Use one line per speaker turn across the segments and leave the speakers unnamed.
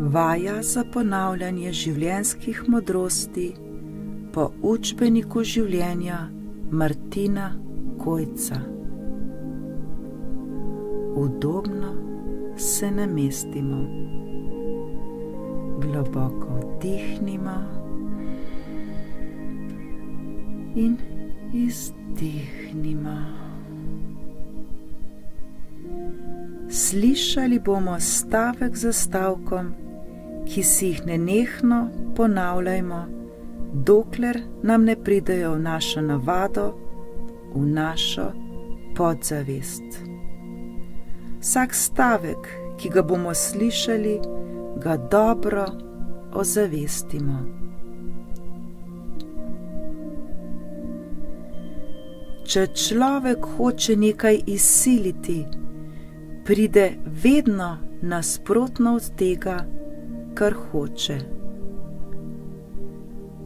Vaja za ponavljanje življenjskih modrosti po učbeniku življenja Martina Kojca. Udobno se namestimo. Globoko vdihnimo in izdihnimo. Slišali bomo stavek za stavkom, ki si jih nenehno ponavljajmo, dokler nam ne pridejo v našo navado, v našo podzavest. Vsak stavek, ki ga bomo slišali, ga dobro ozavestimo. Če človek hoče nekaj izsiliti, pride vedno nasprotno od tega, kar hoče.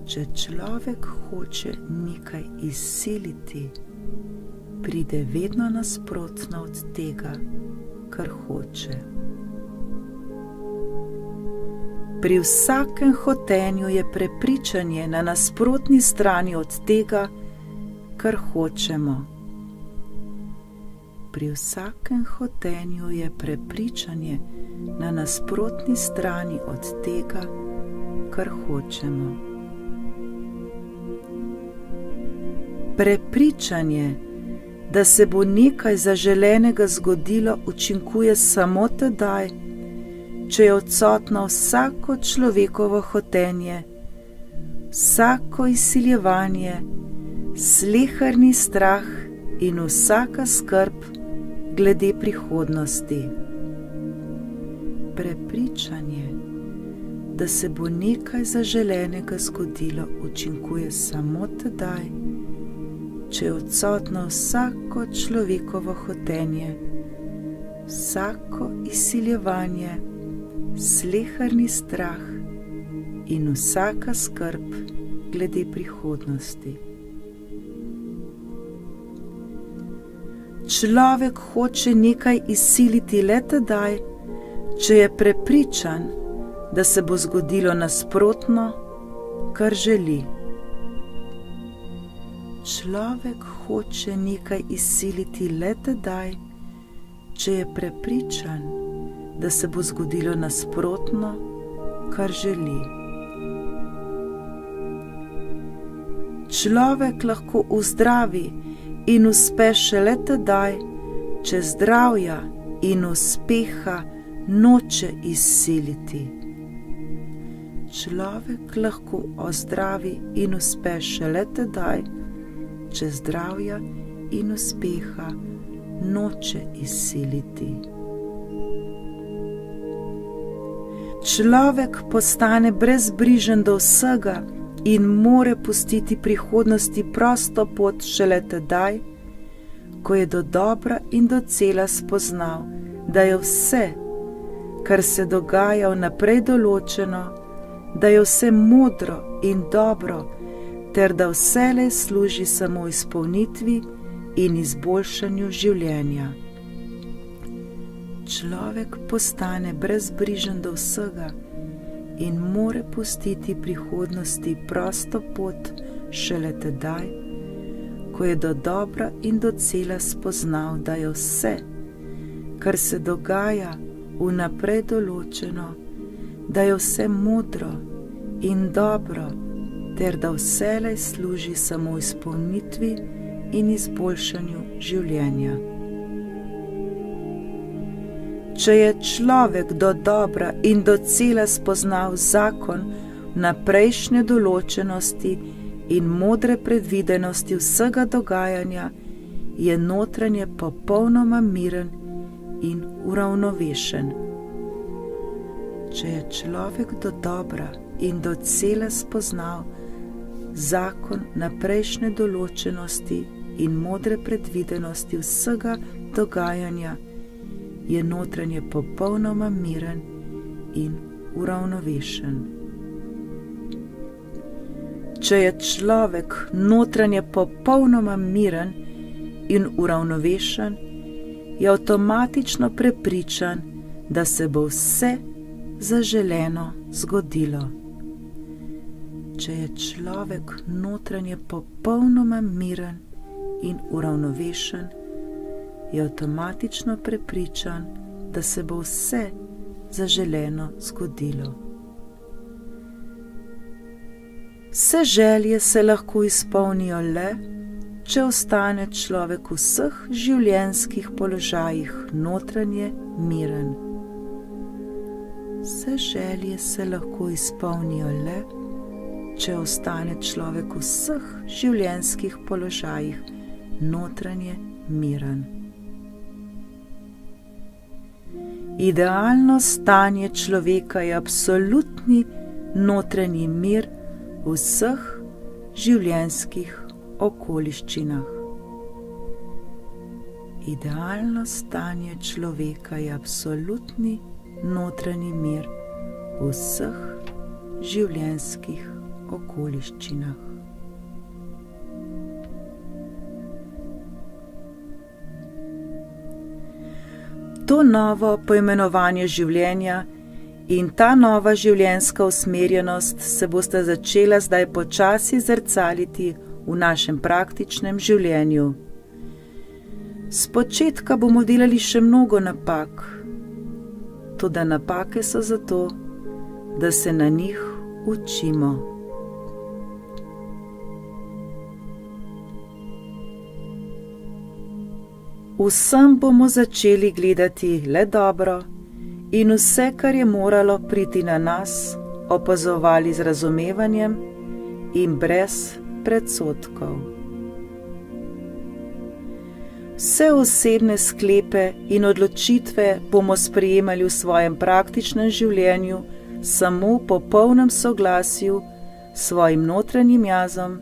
Če človek hoče nekaj izsiliti, pride vedno nasprotno od tega, kar hoče. Pri vsakem hotenju je prepričanje na nasprotni strani od tega, kar hočemo. Pri vsakem hotenju je prepričanje na nasprotni strani od tega, kar hočemo. Prepričanje, da se bo nekaj zaželenega zgodilo, učinkuje samo tedaj, če je odsotno vsako človekovo hotenje, vsako izsiljevanje, sleherni strah in vsaka skrb glede prihodnosti. Prepričanje, da se bo nekaj zaželenega zgodilo, učinkuje samo tedaj, če je odsotno vsako človekovo hotenje, vsako izsiljevanje, sleherni strah in vsaka skrb glede prihodnosti. Človek hoče nekaj izsiliti le tedaj, če je prepričan, da se bo zgodilo nasprotno, kar želi. Človek hoče nekaj izsiliti le tedaj, če je prepričan, da se bo zgodilo nasprotno, kar želi. Človek lahko uzdravi in uspe šele tedaj, če zdravja in uspeha noče izsiliti. Človek lahko ozdravi in uspe šele tedaj, če zdravja in uspeha noče izsiliti. Človek postane brezbrižen do vsega in more pustiti prihodnosti prosto pot šele tedaj, ko je dodobra in docela spoznal, da je vse, kar se dogaja, vnaprej določeno, da je vse modro in dobro, ter da vselej služi samo izpolnitvi in izboljšanju življenja. Človek postane brezbrižen do vsega in more pustiti prihodnosti prosto pot šele tedaj, ko je dodobra in docela spoznal, da je vse, kar se dogaja, vnaprej določeno, da je vse modro in dobro, ter da vselej služi samo izpolnitvi in izboljšanju življenja. Če je človek dodobra in docela spoznal zakon vnaprejšnje določenosti in modre predvidenosti vsega dogajanja, je notranje popolnoma miren in uravnovešen. Če je človek dodobra in docela spoznal zakon vnaprejšnje določenosti in modre predvidenosti vsega dogajanja, je notranje popolnoma miren in uravnovešen. Če je človek notranje popolnoma miren in uravnovešen, je avtomatično prepričan, da se bo vse, zaželeno zgodilo. Če je človek notranje popolnoma miren in uravnovešen, je avtomatično prepričan, da se bo vse zaželeno zgodilo. Vse želje se lahko izpolnijo le, če ostane človek v vseh življenjskih položajih notranje miren. Vse želje se lahko izpolnijo le, če ostane človek v vseh življenjskih položajih notranje miren. Idealno stanje človeka je absolutni notranji mir v vseh življenjskih okoliščinah. Idealno stanje človeka je absolutni notranji mir v vseh življenjskih okoliščinah. To novo poimenovanje življenja in ta nova življenjska usmerjenost se bosta začela zdaj počasi zrcaliti v našem praktičnem življenju. Spočetka bomo delali še mnogo napak, toda napake so zato, da se na njih učimo. Vsem bomo začeli gledati le dobro in vse, kar je moralo priti na nas, opazovali z razumevanjem in brez predsodkov. Vse osebne sklepe in odločitve bomo sprejemali v svojem praktičnem življenju samo v popolnem soglasju s svojim notranjim jazom,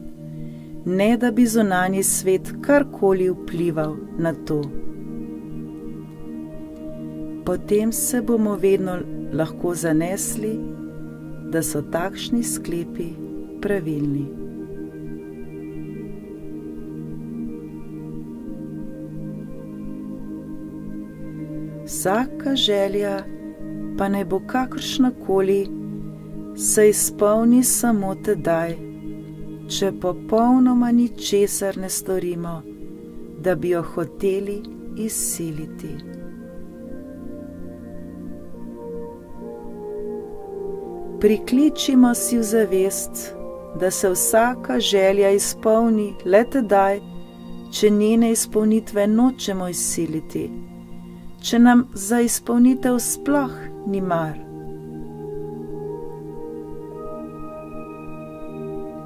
ne da bi zunanji svet karkoli vplival na to. Potem se bomo vedno lahko zanesli, da so takšni sklepi pravilni. Vsaka želja, pa naj bo kakršnakoli, se izpolni samo tedaj, če popolnoma ničesar ne storimo, da bi jo hoteli izsiliti. Prikličimo si v zavest, da se vsaka želja izpolni le tedaj, če njene izpolnitve nočemo izsiliti, če nam za izpolnitev sploh ni mar.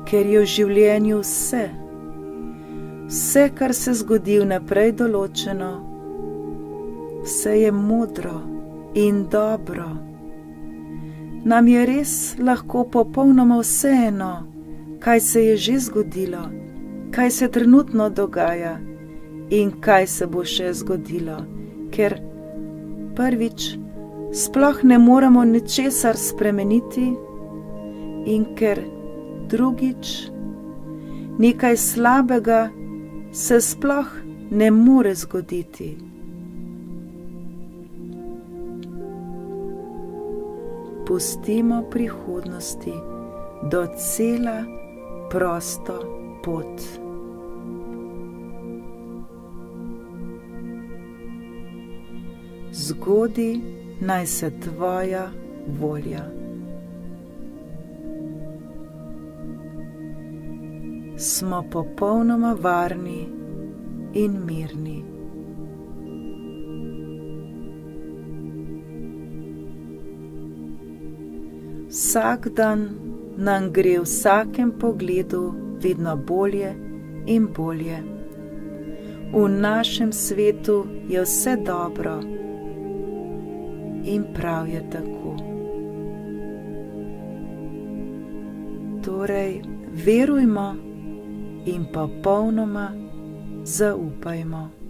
Ker je v življenju vse, kar se zgodi vnaprej določeno, vse je modro in dobro. Nam je res lahko popolnoma vseeno, kaj se je že zgodilo, kaj se trenutno dogaja in kaj se bo še zgodilo, ker prvič sploh ne moremo ničesar spremeniti in ker drugič nekaj slabega se sploh ne more zgoditi. Pustimo prihodnosti docela prosto pot. Zgodi naj se tvoja volja. Smo popolnoma varni in mirni. Vsak dan nam gre v vsakem pogledu vedno bolje in bolje. V našem svetu je vse dobro in prav je tako. Torej, verujmo in popolnoma zaupajmo.